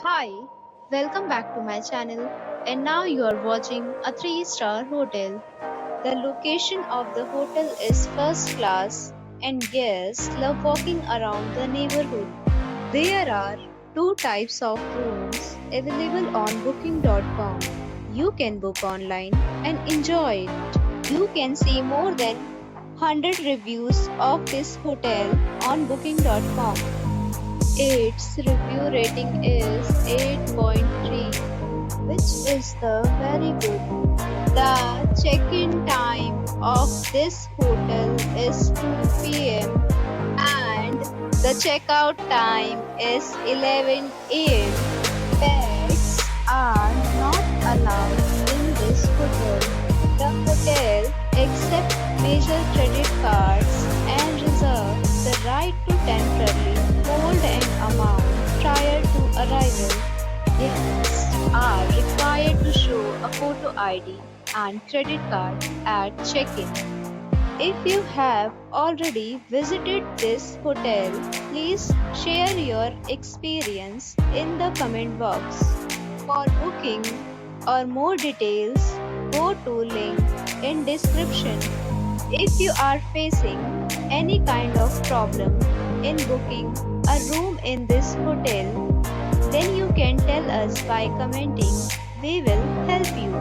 Hi, welcome back to my channel. And now you are watching a 3-star hotel. The location of the hotel is first class and guests love walking around the neighborhood. There are two types of rooms available on booking.com. You can book online and enjoy it. You can see more than 100 reviews of this hotel on booking.com. Its review rating is 8.3, which is the very good. The check-in time of this hotel is 2 p.m. and the checkout time is 11 a.m. Pets are not allowed in this hotel. The hotel accepts major credit cards and reserves the right to temporarily hold an amount prior to arrival. Guests are required to show a photo ID and credit card at check-in. If you have already visited this hotel, please share your experience in the comment box. For booking or more details, go to link in description. If you are facing any kind of problem in booking a room in this hotel, then you can tell us by commenting. We will help you.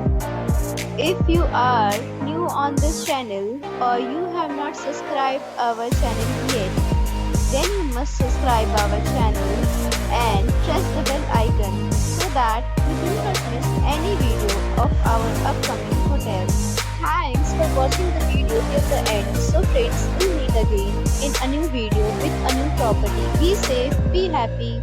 If you are new on this channel or you have not subscribed our channel yet, then you must subscribe our channel and press the bell icon so that you do not miss any video of our upcoming hotels. Thanks for watching the video till the end. So friends, we'll meet again in a new video with a new property. Be safe, be happy.